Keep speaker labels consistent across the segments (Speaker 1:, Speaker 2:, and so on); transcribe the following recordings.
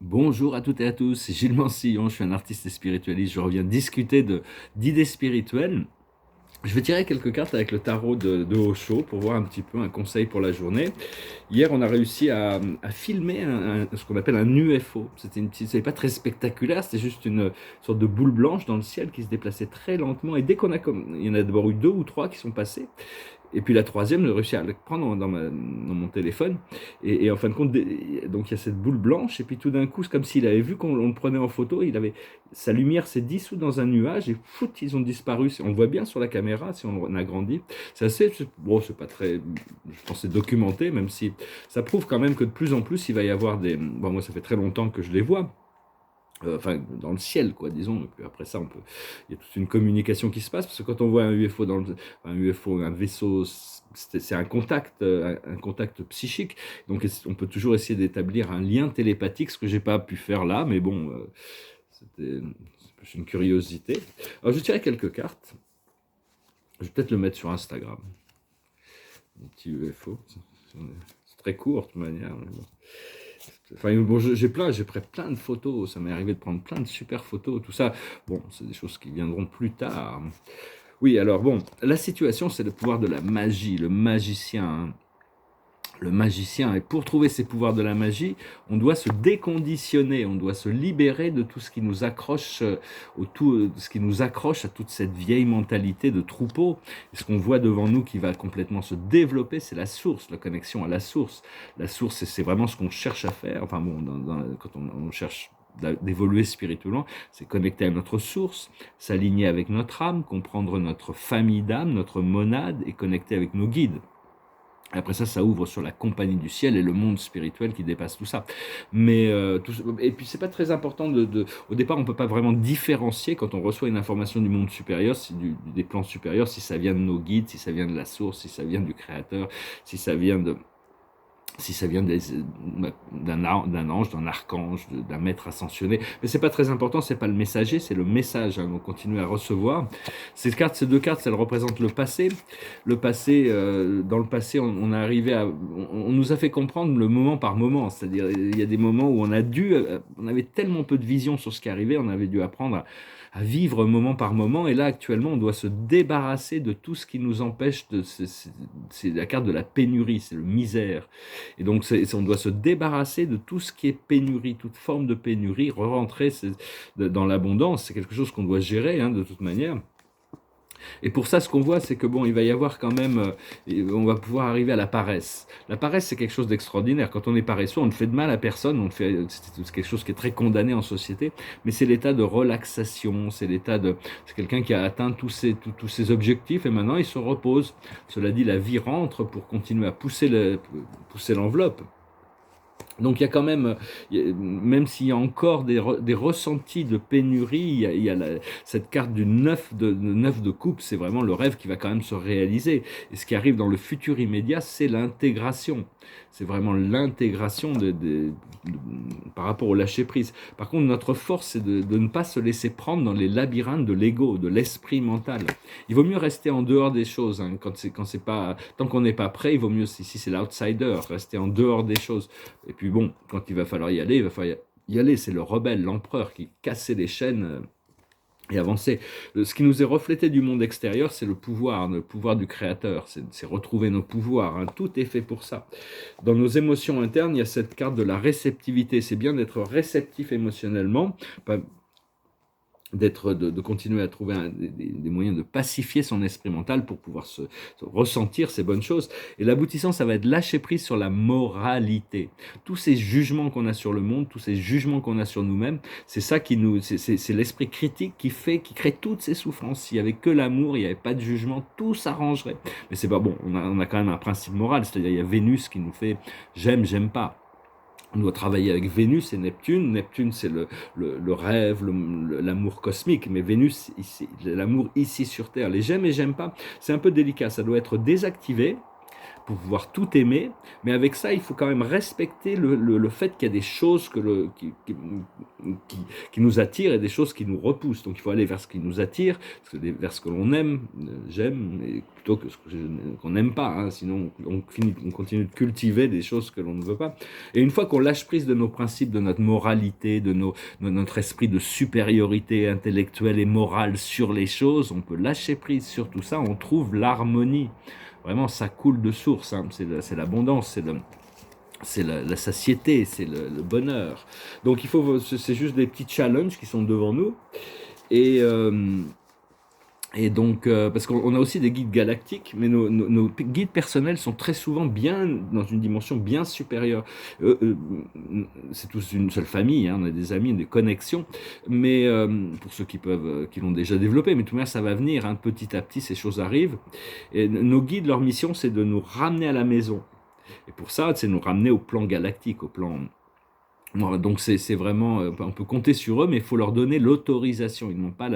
Speaker 1: Bonjour à toutes et à tous, c'est Gilles Mansillon, je suis un artiste et spiritualiste, je reviens discuter d'idées spirituelles. Je vais tirer quelques cartes avec le tarot de Osho pour voir un petit peu un conseil pour la journée. Hier, on a réussi à filmer ce qu'on appelle un UFO. C'était pas très spectaculaire, c'était juste une sorte de boule blanche dans le ciel qui se déplaçait très lentement. Et dès qu'on a, il y en a d'abord eu deux ou trois qui sont passés. Et puis la troisième, j'ai réussi à le prendre dans mon téléphone. Et en fin de compte, donc il y a cette boule blanche. Et puis tout d'un coup, c'est comme s'il avait vu qu'on le prenait en photo. Sa lumière s'est dissoute dans un nuage et fout, ils ont disparu. On le voit bien sur la caméra si on agrandit. Bon, c'est pas très, je pense, c'est documenté, même si ça prouve quand même que de plus en plus, il va y avoir bon, moi, ça fait très longtemps que je les vois. Enfin, dans le ciel, quoi, disons. Et puis après ça, il y a toute une communication qui se passe, parce que quand on voit un UFO un UFO, un vaisseau, c'est un contact psychique. Donc, on peut toujours essayer d'établir un lien télépathique, ce que j'ai pas pu faire là, mais bon, c'était c'est plus une curiosité. Alors, je tirais quelques cartes. Je vais peut-être le mettre sur Instagram. Un petit UFO. C'est très court, de toute manière. Mais bon. Enfin, bon, j'ai pris plein de photos, ça m'est arrivé de prendre plein de super photos, tout ça. Bon, c'est des choses qui viendront plus tard. Oui, alors bon, la situation, c'est le pouvoir de la magie, le magicien, hein. Le magicien, et pour trouver ces pouvoirs de la magie, on doit se déconditionner, on doit se libérer de tout ce qui nous accroche, ce qui nous accroche à toute cette vieille mentalité de troupeau. Et ce qu'on voit devant nous qui va complètement se développer, c'est la source, la connexion à la source. La source, c'est vraiment ce qu'on cherche à faire. Enfin bon, quand on cherche d'évoluer spirituellement, c'est connecter à notre source, s'aligner avec notre âme, comprendre notre famille d'âme, notre monade, et connecter avec nos guides. Après ça, ça ouvre sur la compagnie du ciel et le monde spirituel qui dépasse tout ça. Mais et puis c'est pas très important au départ, on peut pas vraiment différencier quand on reçoit une information du monde supérieur, des plans supérieurs, si ça vient de nos guides, si ça vient de la source, si ça vient du créateur, si ça vient de si ça vient d'un ange, d'un archange, d'un maître ascensionné. Mais c'est pas très important, c'est pas le messager, c'est le message, hein, donc continuez à recevoir. Ces deux cartes, elles représentent le passé. Le passé, dans le passé, on a arrivé on nous a fait comprendre le moment par moment, c'est-à-dire il y a des moments où on avait tellement peu de vision sur ce qui arrivait, on avait dû apprendre à vivre moment par moment, et là actuellement on doit se débarrasser de tout ce qui nous empêche c'est la carte de la pénurie, c'est le misère. Et donc, on doit se débarrasser de tout ce qui est pénurie, toute forme de pénurie, re-rentrer dans l'abondance. C'est quelque chose qu'on doit gérer, hein, de toute manière. Et pour ça, ce qu'on voit, c'est que bon, il va y avoir quand même, on va pouvoir arriver à la paresse. La paresse, c'est quelque chose d'extraordinaire. Quand on est paresseux, on ne fait de mal à personne. C'est quelque chose qui est très condamné en société. Mais c'est l'état de relaxation. C'est quelqu'un qui a atteint tous ses objectifs et maintenant il se repose. Cela dit, la vie rentre pour continuer à pousser l'enveloppe. Donc il y a quand même, même s'il y a encore des ressentis de pénurie, il y a cette carte du neuf de coupe, c'est vraiment le rêve qui va quand même se réaliser. Et ce qui arrive dans le futur immédiat, c'est l'intégration. C'est vraiment l'intégration par rapport au lâcher-prise. Par contre, notre force, c'est de ne pas se laisser prendre dans les labyrinthes de l'ego, de l'esprit mental. Il vaut mieux rester en dehors des choses, hein, tant qu'on n'est pas prêt, il vaut mieux, ici c'est l'outsider, rester en dehors des choses. Et puis bon, quand il va falloir y aller, il va falloir y aller. C'est le rebelle, l'empereur qui cassait les chaînes et avancer. Ce qui nous est reflété du monde extérieur, c'est le pouvoir du créateur. C'est retrouver nos pouvoirs, hein. Tout est fait pour ça. Dans nos émotions internes, il y a cette carte de la réceptivité. C'est bien d'être réceptif émotionnellement, de continuer à trouver des moyens de pacifier son esprit mental pour pouvoir se ressentir ces bonnes choses. Et l'aboutissant, ça va être lâcher prise sur la moralité. Tous ces jugements qu'on a sur le monde, tous ces jugements qu'on a sur nous-mêmes, c'est ça c'est l'esprit critique qui crée toutes ces souffrances. S'il y avait que l'amour, il n'y avait pas de jugement, tout s'arrangerait. Mais c'est pas bon. On a quand même un principe moral, c'est-à-dire il y a Vénus qui nous fait j'aime pas. On doit travailler avec Vénus et Neptune. Neptune, c'est le rêve, l'amour cosmique. Mais Vénus, l'amour ici sur Terre. Les j'aime et j'aime pas, c'est un peu délicat. Ça doit être désactivé pour pouvoir tout aimer, mais avec ça, il faut quand même respecter le fait qu'il y a des choses qui nous attirent et des choses qui nous repoussent. Donc il faut aller vers ce qui nous attire, vers ce que l'on aime, j'aime, plutôt que qu'on n'aime pas, hein, sinon on continue de cultiver des choses que l'on ne veut pas. Et une fois qu'on lâche prise de nos principes, de notre moralité, de notre esprit de supériorité intellectuelle et morale sur les choses, on peut lâcher prise sur tout ça, on trouve l'harmonie. Vraiment, ça coule de source, hein. C'est l'abondance, c'est la satiété, c'est le bonheur. Donc c'est juste des petits challenges qui sont devant nous. Et, donc, parce qu'on a aussi des guides galactiques, mais nos guides personnels sont très souvent bien dans une dimension bien supérieure. C'est tous une seule famille, hein, on a des amis, des connexions, mais pour ceux qui l'ont déjà développé, mais tout de même ça va venir, hein, petit à petit ces choses arrivent. Et nos guides, leur mission, c'est de nous ramener à la maison. Et pour ça, c'est nous ramener au plan galactique, au plan. Donc c'est vraiment, on peut compter sur eux, mais il faut leur donner l'autorisation. Ils n'ont pas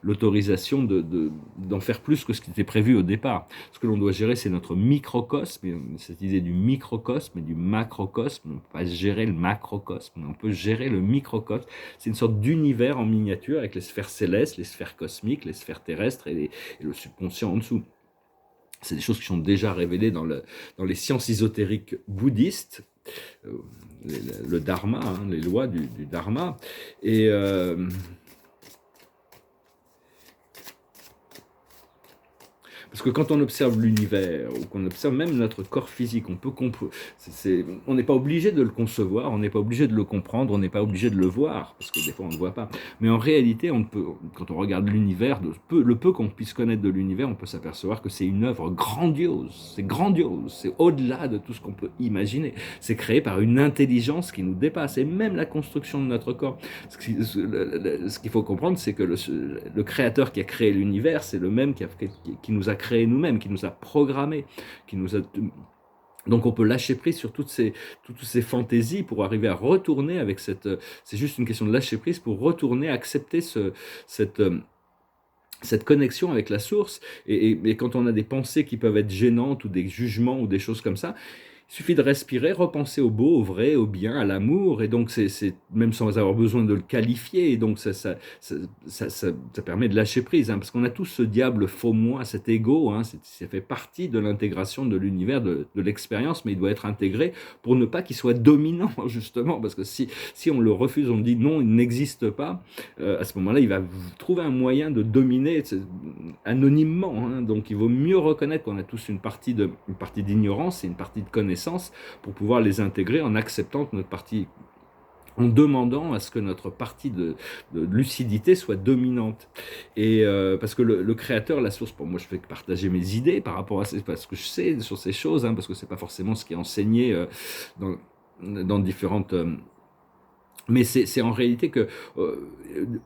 Speaker 1: l'autorisation d'en faire plus que ce qui était prévu au départ. Ce que l'on doit gérer, c'est notre microcosme, cette idée du microcosme et du macrocosme. On ne peut pas gérer le macrocosme, mais on peut gérer le microcosme. C'est une sorte d'univers en miniature avec les sphères célestes, les sphères cosmiques, les sphères terrestres et le subconscient en dessous. C'est des choses qui sont déjà révélées dans les sciences ésotériques bouddhistes, le dharma, hein, les lois du dharma. Et parce que quand on observe l'univers, ou qu'on observe même notre corps physique, on n'est pas obligé de le concevoir, on n'est pas obligé de le comprendre, on n'est pas obligé de le voir, parce que des fois on ne le voit pas. Mais en réalité, quand on regarde l'univers, le peu qu'on puisse connaître de l'univers, on peut s'apercevoir que c'est une œuvre grandiose, c'est au-delà de tout ce qu'on peut imaginer. C'est créé par une intelligence qui nous dépasse, et même la construction de notre corps. Ce qu'il faut comprendre, c'est que le créateur qui a créé l'univers, c'est le même qui nous a créé nous-mêmes, qui nous a programmés, donc on peut lâcher prise sur toutes ces fantaisies pour arriver à retourner avec c'est juste une question de lâcher prise pour retourner, accepter cette connexion avec la source. Et quand on a des pensées qui peuvent être gênantes ou des jugements ou des choses comme ça, il suffit de respirer, repenser au beau, au vrai, au bien, à l'amour, et donc c'est même sans avoir besoin de le qualifier, et donc ça permet de lâcher prise, hein, parce qu'on a tous ce diable faux moi, cet ego, hein, ça fait partie de l'intégration de l'univers, de l'expérience, mais il doit être intégré pour ne pas qu'il soit dominant, justement, parce que si on le refuse, on dit non, il n'existe pas, à ce moment-là, il va trouver un moyen de dominer anonymement, hein, donc il vaut mieux reconnaître qu'on a tous une partie d'ignorance et une partie de connaissance, pour pouvoir les intégrer en acceptant que notre partie, en demandant à ce que notre partie de lucidité soit dominante. Et parce que le créateur, la source, pour moi je fais que partager mes idées par rapport à ce que je sais sur ces choses, hein, parce que c'est pas forcément ce qui est enseigné dans différentes... mais c'est en réalité que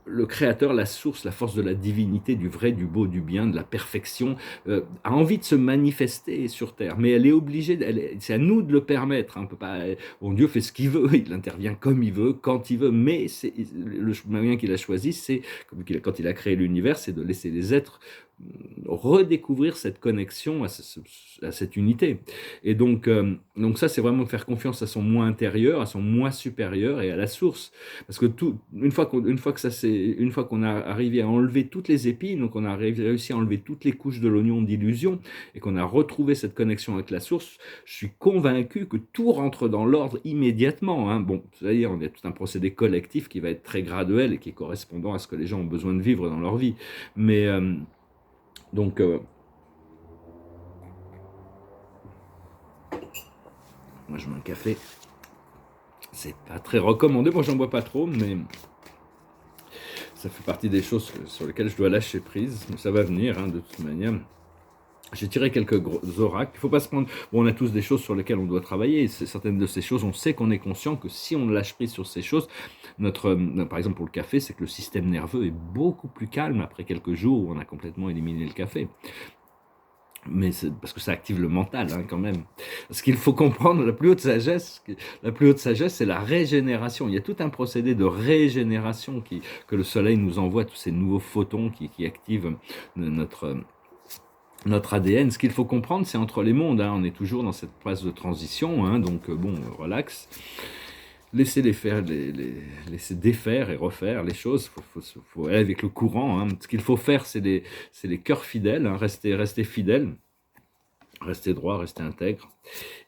Speaker 1: le créateur, la source, la force de la divinité, du vrai, du beau, du bien, de la perfection, a envie de se manifester sur Terre. Mais elle est obligée, c'est à nous de le permettre. On peut pas, bon, Dieu fait ce qu'il veut, il intervient comme il veut, quand il veut, mais le moyen qu'il a choisi, c'est, quand il a créé l'univers, c'est de laisser les êtres redécouvrir cette connexion à cette unité. Et donc ça, c'est vraiment faire confiance à son moi intérieur, à son moi supérieur et à la source. Parce que une fois qu'on a arrivé à enlever toutes les épines, donc on a réussi à enlever toutes les couches de l'oignon d'illusion et qu'on a retrouvé cette connexion avec la source, je suis convaincu que tout rentre dans l'ordre immédiatement, hein. Bon, c'est-à-dire on a tout un procédé collectif qui va être très graduel et qui est correspondant à ce que les gens ont besoin de vivre dans leur vie. Mais donc, moi je mets un café, c'est pas très recommandé, moi j'en bois pas trop, mais ça fait partie des choses sur lesquelles je dois lâcher prise, ça va venir, hein, de toute manière. J'ai tiré quelques oracles, il ne faut pas se prendre... Bon, on a tous des choses sur lesquelles on doit travailler, certaines de ces choses, on sait qu'on est conscient que si on lâche prise sur ces choses, par exemple pour le café, c'est que le système nerveux est beaucoup plus calme après quelques jours où on a complètement éliminé le café. Mais c'est parce que ça active le mental, hein, quand même. Ce qu'il faut comprendre, la plus haute sagesse, c'est la régénération. Il y a tout un procédé de régénération que le soleil nous envoie, tous ces nouveaux photons qui activent notre ADN. Ce qu'il faut comprendre, c'est entre les mondes, hein. On est toujours dans cette phase de transition, hein, donc bon, relax. Laissez-les faire, laisser défaire et refaire les choses. Faut aller avec le courant, hein. Ce qu'il faut faire, c'est les cœurs fidèles, hein. Rester fidèles, rester droit, rester intègre.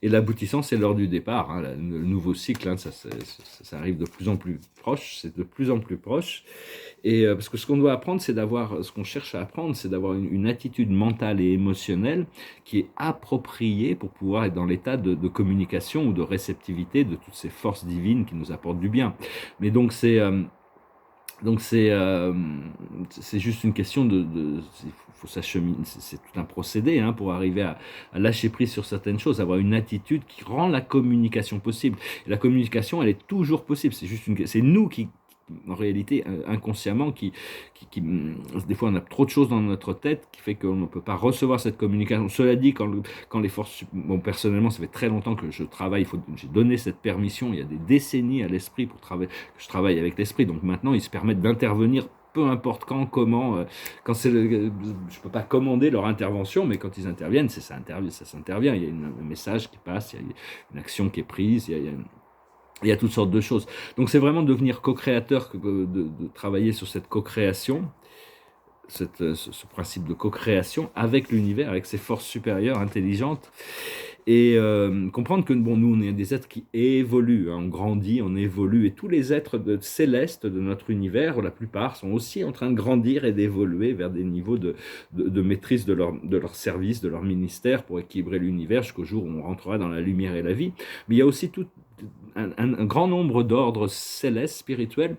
Speaker 1: Et l'aboutissant, c'est l'heure du départ, hein, le nouveau cycle, hein, ça arrive de plus en plus proche, c'est de plus en plus proche. Et parce que ce qu'on doit apprendre, ce qu'on cherche à apprendre, c'est d'avoir une attitude mentale et émotionnelle qui est appropriée pour pouvoir être dans l'état de communication ou de réceptivité de toutes ces forces divines qui nous apportent du bien. Mais donc c'est juste une question faut s'acheminer, c'est tout un procédé, hein, pour arriver à lâcher prise sur certaines choses, avoir une attitude qui rend la communication possible. Et la communication, elle est toujours possible. C'est nous qui en réalité inconsciemment des fois on a trop de choses dans notre tête qui fait qu'on ne peut pas recevoir cette communication. Cela dit, quand les forces, bon, personnellement ça fait très longtemps que je travaille, j'ai donné cette permission il y a des décennies à l'esprit pour travailler, que je travaille avec l'esprit, donc maintenant ils se permettent d'intervenir peu importe quand, comment, quand je peux pas commander leur intervention, mais quand ils interviennent, ça s'intervient, il y a un message qui passe, il y a une action qui est prise, il y a toutes sortes de choses. Donc c'est vraiment devenir co-créateur, de travailler sur cette co-création, ce principe de co-création avec l'univers, avec ses forces supérieures, intelligentes, et comprendre que bon, nous on est des êtres qui évoluent, hein, on grandit, on évolue, et tous les êtres célestes de notre univers, la plupart, sont aussi en train de grandir et d'évoluer vers des niveaux de maîtrise de leur service, de leur ministère, pour équilibrer l'univers jusqu'au jour où on rentrera dans la lumière et la vie. Mais il y a aussi un grand nombre d'ordres célestes, spirituels,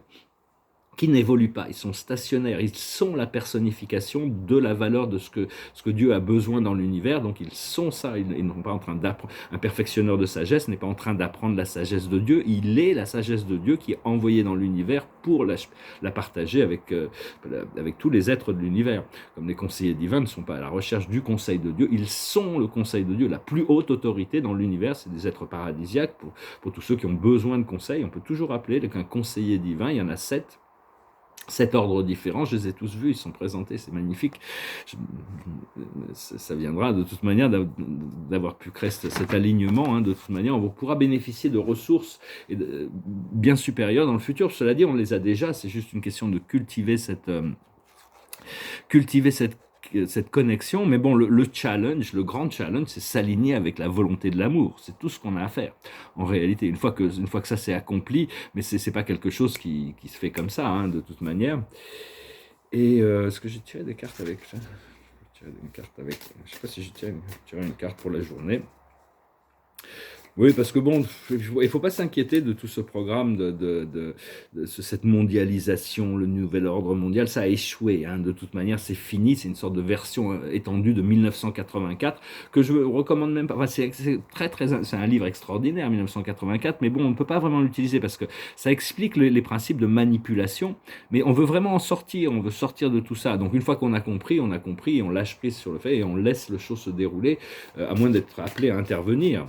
Speaker 1: qui n'évoluent pas, ils sont stationnaires, ils sont la personnification de la valeur de ce que Dieu a besoin dans l'univers, donc ils sont ça, ils n'ont pas en train d'apprendre, un perfectionneur de sagesse n'est pas en train d'apprendre la sagesse de Dieu, il est la sagesse de Dieu qui est envoyée dans l'univers pour la partager avec tous les êtres de l'univers. Comme les conseillers divins ne sont pas à la recherche du conseil de Dieu, ils sont le conseil de Dieu, la plus haute autorité dans l'univers, c'est des êtres paradisiaques, pour tous ceux qui ont besoin de conseils, on peut toujours appeler un conseiller divin, il y en a 7 ordres différents, je les ai tous vus, ils sont présentés, c'est magnifique. Ça viendra de toute manière d'avoir pu créer cet alignement, hein, de toute manière, on pourra bénéficier de ressources bien supérieures dans le futur. Cela dit, on les a déjà, c'est juste une question de cultiver cette connexion. Mais bon, le challenge, le grand challenge, c'est s'aligner avec la volonté de l'amour. C'est tout ce qu'on a à faire. En réalité, une fois que ça s'est accompli, mais c'est pas quelque chose qui se fait comme ça, hein, de toute manière. Et est-ce que j'ai tiré des cartes avec ça? Je sais pas si j'ai tiré une carte pour la journée. Oui, parce que bon, il faut pas s'inquiéter de tout ce programme cette mondialisation, le nouvel ordre mondial, ça a échoué, hein. De toute manière, c'est fini, c'est une sorte de version étendue de 1984 que je recommande même pas. Enfin, c'est un livre extraordinaire, 1984, mais bon, on ne peut pas vraiment l'utiliser parce que ça explique les principes de manipulation, mais on veut vraiment en sortir, on veut sortir de tout ça. Donc une fois qu'on a compris, et on lâche prise sur le fait et on laisse les choses se dérouler, à moins d'être appelé à intervenir.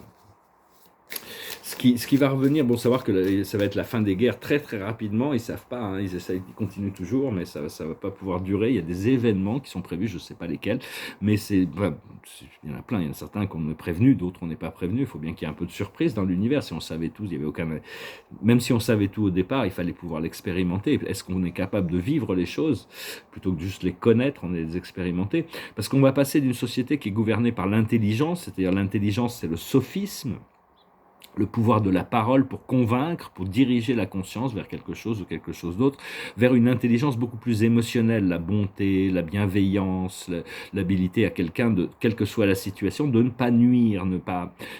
Speaker 1: Ce qui va revenir, bon, savoir que ça va être la fin des guerres très très rapidement, ils savent pas, hein, ils continuent toujours, mais ça va pas pouvoir durer. Il y a des événements qui sont prévus, je sais pas lesquels, mais il y en a plein, il y en a certains qu'on est prévenus, d'autres on n'est pas prévenus. Il faut bien qu'il y ait un peu de surprise dans l'univers. Si on savait tout, il y avait même si on savait tout au départ, il fallait pouvoir l'expérimenter. Est-ce qu'on est capable de vivre les choses plutôt que juste les connaître, on les expérimenter? Parce qu'on va passer d'une société qui est gouvernée par l'intelligence, c'est-à-dire l'intelligence, c'est le sophisme, le pouvoir de la parole pour convaincre, pour diriger la conscience vers quelque chose ou quelque chose d'autre, vers une intelligence beaucoup plus émotionnelle, la bonté, la bienveillance, l'habilité à quelqu'un, quelle que soit la situation, de ne pas nuire,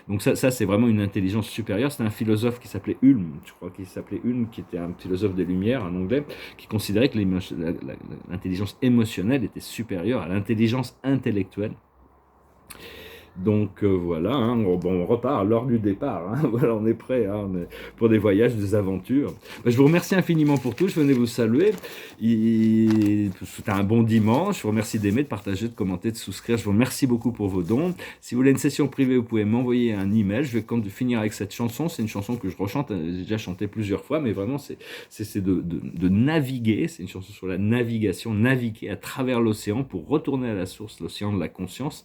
Speaker 1: Donc ça c'est vraiment une intelligence supérieure. C'est un philosophe qui s'appelait Hulme, je crois qu'il s'appelait Hulme, qui était un philosophe des Lumières, un anglais, qui considérait que l'intelligence émotionnelle était supérieure à l'intelligence intellectuelle. Donc voilà, hein, on repart à l'heure du départ. Hein, voilà, on est prêt hein, pour des voyages, des aventures. Ben, je vous remercie infiniment pour tout. Je venais vous saluer. C'était un bon dimanche. Je vous remercie d'aimer, de partager, de commenter, de souscrire. Je vous remercie beaucoup pour vos dons. Si vous voulez une session privée, vous pouvez m'envoyer un email. Je vais finir avec cette chanson. C'est une chanson que je rechante. J'ai déjà chanté plusieurs fois, mais vraiment, c'est de naviguer. C'est une chanson sur la navigation, naviguer à travers l'océan pour retourner à la source, l'océan de la conscience.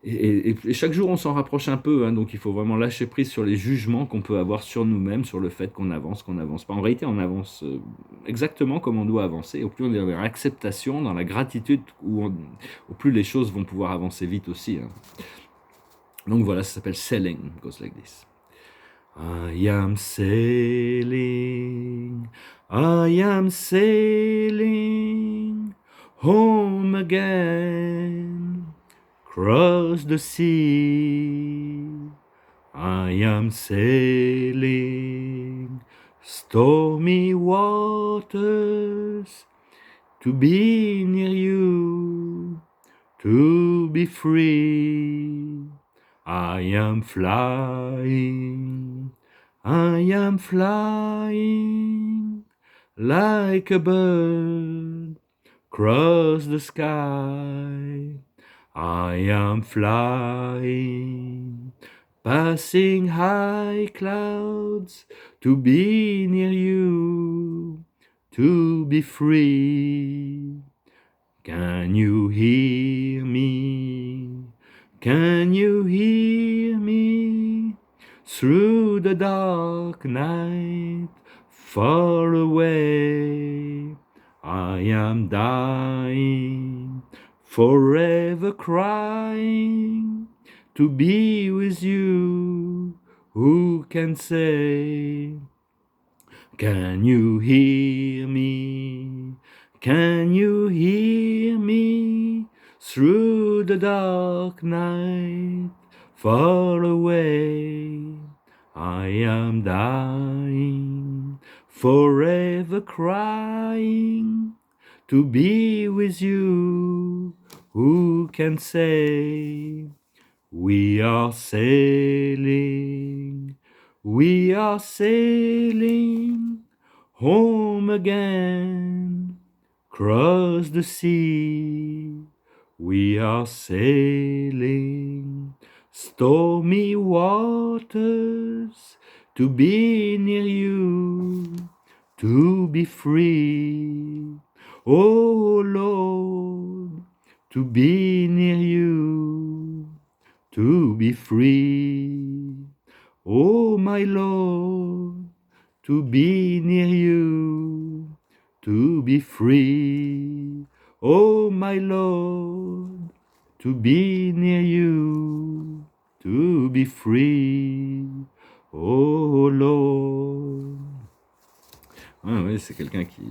Speaker 1: Et chaque jour, on s'en rapproche un peu, hein, donc il faut vraiment lâcher prise sur les jugements qu'on peut avoir sur nous-mêmes, sur le fait qu'on avance pas. En réalité, on avance exactement comme on doit avancer. Au plus on est dans l'acceptation, dans la gratitude, au plus les choses vont pouvoir avancer vite aussi. Hein. Donc voilà, ça s'appelle Sailing, it goes like this. I am sailing, I am sailing, home again. Cross the sea, I am sailing, stormy waters, to be near you, to be free. I am flying, like a bird, across the sky. I am flying, passing high clouds, to be near you, to be free. Can you hear me? Can you hear me? Through the dark night, far away, I am dying, forever crying, to be with you. Who can say? Can you hear me? Can you hear me? Through the dark night, far away, I am dying, forever crying, to be with you. Who can say? We are sailing, home again, cross the sea. We are sailing, stormy waters, to be near you, to be free. Oh Lord, to be near you, to be free. Oh my Lord, to be near you, to be free. Oh my Lord, to be near you, to be free. Oh Lord. Ah oui, c'est quelqu'un qui...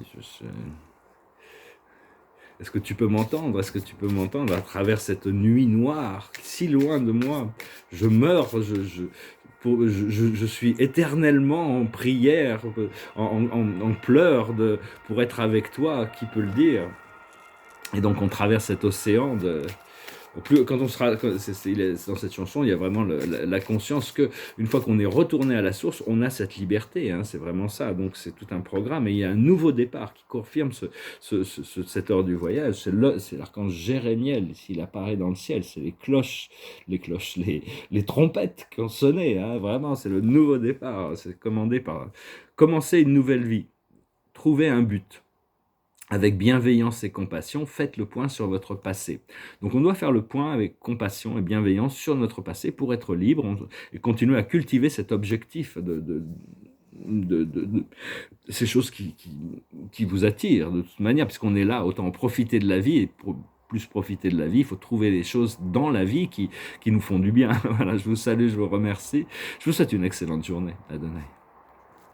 Speaker 1: Est-ce que tu peux m'entendre? Est-ce que tu peux m'entendre à travers cette nuit noire, si loin de moi? Je meurs, je suis éternellement en prière, en pleurs pour être avec toi, qui peut le dire? Et donc on traverse cet océan de... Quand on sera, dans cette chanson, il y a vraiment la conscience que une fois qu'on est retourné à la source, on a cette liberté. Hein, c'est vraiment ça. Donc c'est tout un programme et il y a un nouveau départ qui confirme cette heure du voyage. C'est l'archange Jérémiel, s'il apparaît dans le ciel. C'est les trompettes qui ont sonné. Hein, vraiment, c'est le nouveau départ. C'est commandé par commencer une nouvelle vie, trouver un but. Avec bienveillance et compassion, faites le point sur votre passé. Donc on doit faire le point avec compassion et bienveillance sur notre passé pour être libre et continuer à cultiver cet objectif de ces choses qui vous attirent de toute manière, puisqu'on est là, autant en profiter de la vie, et pour plus profiter de la vie, il faut trouver les choses dans la vie qui nous font du bien. Voilà, je vous salue, je vous remercie. Je vous souhaite une excellente journée. Adonai.